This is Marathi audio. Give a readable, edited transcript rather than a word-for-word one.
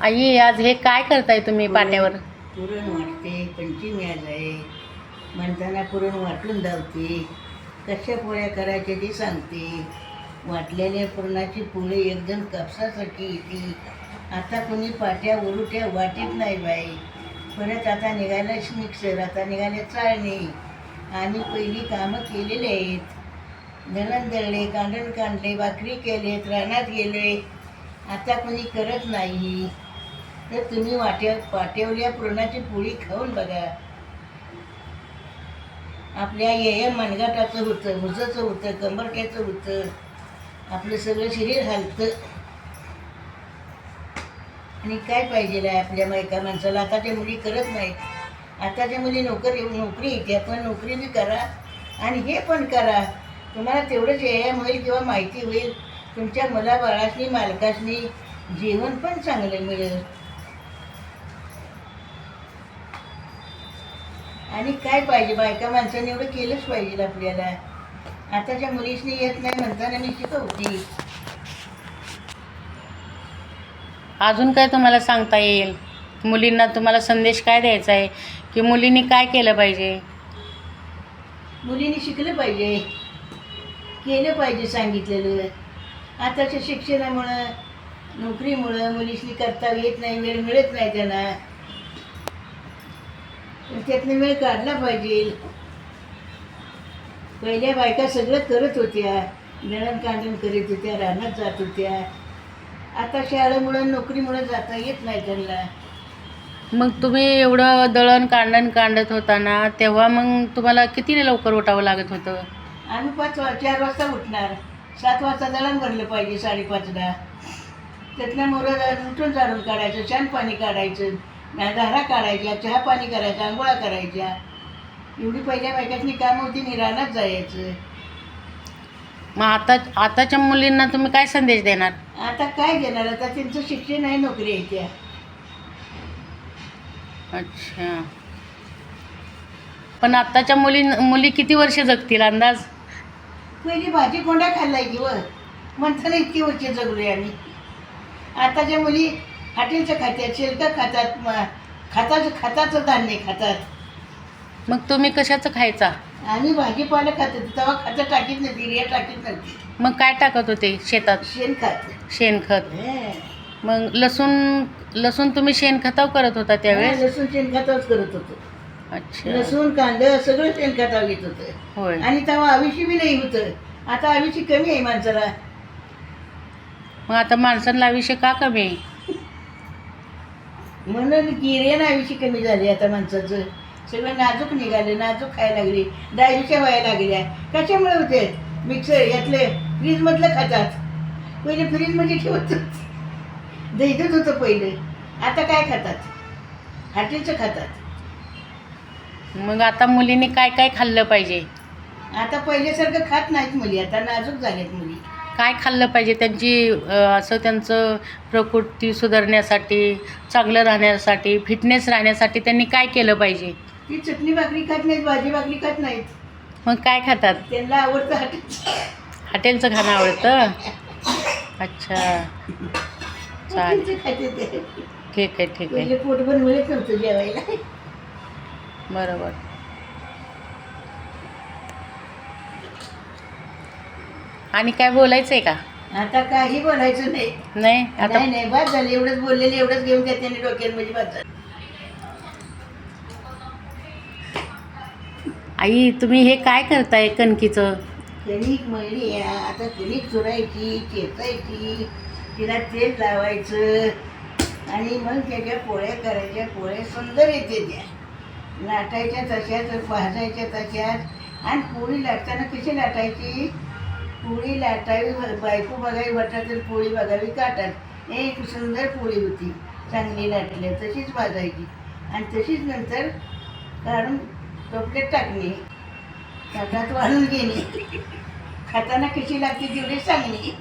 आई आज हे काय करताय तुम्ही पाट्यावर? पुरण वाटते, पंचमी आज आहे म्हणताना पुरण वाटून धावते. कशा पोळ्या करायच्या ते सांगते. वाटलेल्या पुरणाची पोळी एकदम कापसासारखी येते. आता कोणी पाट्या उलट्या वाटीत नाही बाई. परत आता निघाला मिक्सर, आता निघाले चाळणी. आम्ही पहिली कामं केलेली आहेत. दळण दळले, कांडण काढले, भाकरी केलेत, रानात गेले. आता कोणी करत नाही. तर तुम्ही पाट्यावल्या पुरणाची पोळी खाऊन बघा. आपल्या ये मनगटाचं होतं, भुजाचं होतं, कंबरट्याचं होतं, आपलं सगळं शरीर हालतं. आणि काय पाहिजे आहे आपल्या बायका माणसाला? आताच्या मुली करत नाहीत. आताच्या मुली नोकरी येते, पण नोकरी बी करा आणि हे पण करा. तुम्हाला तेवढंच व्यायाम होईल किंवा माहिती होईल. तुमच्या मुलाबाळासनी मालकासनी जेवण पण चांगलं मिळेल. आणि काय पाहिजे, बायका माणसाने एवढं केलंच पाहिजे आपल्याला. आताच्या मुलीसनी येत नाही म्हणताना मी शिकवते. अजून काय तुम्हाला सांगता येईल? मुलींना तुम्हाला संदेश काय द्यायचा आहे की मुलींनी काय केलं पाहिजे? मुलींनी शिकलं पाहिजे, केलं पाहिजे सांगितलेलं. आताच्या शिक्षणामुळं, नोकरीमुळं मुलीसनी करता येत नाही, वेळ मिळत नाही त्यांना. त्यातनं वेळ काढला पाहिजे. पहिल्या बायका सगळं करत होत्या, दळण कांडण करत होत्या, रानात जात होत्या. आता शाळेमुळं नोकरीमुळं जाता येत नाही त्यांना. मग तुम्ही एवढं दळण कांडण काढत होता ना, तेव्हा मग तुम्हाला किती लवकर उठावं लागत होतं? आम्ही 4 वाजता उठणार, 7 वाजता दळण भरलं पाहिजे, 5:30ला. त्यातनं मोरं उठून झाडून काढायचं, छान पाणी काढायचं, धारा काढायच्या, चहा पाणी करायचं, आंघोळा करायच्या. एवढी पहिल्या बायकांनी काम होती, रानात जायचं. मग आताच्या मुलींना तुम्ही काय संदेश देणार? आता काय देणार? आता त्यांचं शिक्षण आहे, नोकरी आहे त्या. अच्छा, पण आत्ताच्या मुली किती वर्ष जगतील अंदाज? पहिली भाजी कोंडा खाल्लाय की व म्हणताना इतकी वर्ष जगलोय आम्ही. आताच्या मुली हॉटेलचं खात्यात, शेलकं खातात, खताचं धान्य खातात. मग तुम्ही कशाचं खायचा? आम्ही भाजीपाला खात होतो तेव्हा खतं टाकीत नव्हती, रिया टाकीत नव्हती. मग काय टाकत होते शेतात? शेणखत. शेणखत. मग लसूण तुम्ही शेणखतावर करत होता त्यावेळेस? लसूण शेणखतावच करत होतो. अच्छा. लसूण कांदा सगळं शेणखतावर घेत होतं. होय. आणि तेव्हा आविषी बी नाही होतं. आता आविषी कमी आहे माणसाला. मग आता माणसांना आयुष्य का कमी आहे? म्हणून किरेन आयुष्य कमी झाले आता माणसाचं. सगळं नाजूक निघाले, नाजूक खायला लागले, डायरीच्या व्हायला लागल्या. कशामुळे होते? मिक्सर यातले फ्रीजमधलं खातात. पहिले फ्रीजमध्ये ठेवत दहीदूध होतं पहिले. आता काय खातात? हॉटेलचं खातात. मग आता मुलींनी काय काय खाल्लं पाहिजे? आता पहिल्यासारखं खात नाहीत मुली, आता नाजूक झाल्यात मुली. काय खाल्लं पाहिजे असं त्यांचं प्रकृती सुधारण्यासाठी, चांगलं राहण्यासाठी, फिटनेस राहण्यासाठी त्यांनी काय केलं पाहिजे? ती चटणी भाकरी खात नाहीत, भाजी भाकरी खात नाहीत. मग काय खातात? त्यांना आवडतं हॉटेलचं खाणं आवडतं? अच्छा, चालेल, खाते ते. ठीक आहे. पहिले पोटभर मिळत नव्हतं जेवायला. बरोबर. आणि काय बोलायचं आहे का? आता काही बोलायचं नाही. नाही आता नाही बाद झालं. एवढंच बोललेलं, एवढंच घेऊन त्या त्याने डोक्यामध्ये बाद झालं. आई तुम्ही हे काय करताय कणकीचं? कणिक मळली आहे. आता कणिक चुरायची, चेचायची, तिला तेल लावायचं आणि मग त्याच्या पोळ्या करायच्या. पोळ्या सुंदर येते त्या. लाटायच्या तशाच, भाजायच्या तशाच. आणि पोळी लाटताना कशी लाटायची? पोळी लाटावी, बायको बघावी वाटत, पोळी बघावी काटात. एक सुंदर पोळी होती, चांगली लाटली. तशीच भाजायची आणि तशीच नंतर काढून टोपल्यात टाकणे, ताटात वाळून घेणे. खाताना कशी लागते तेवढी चांगली.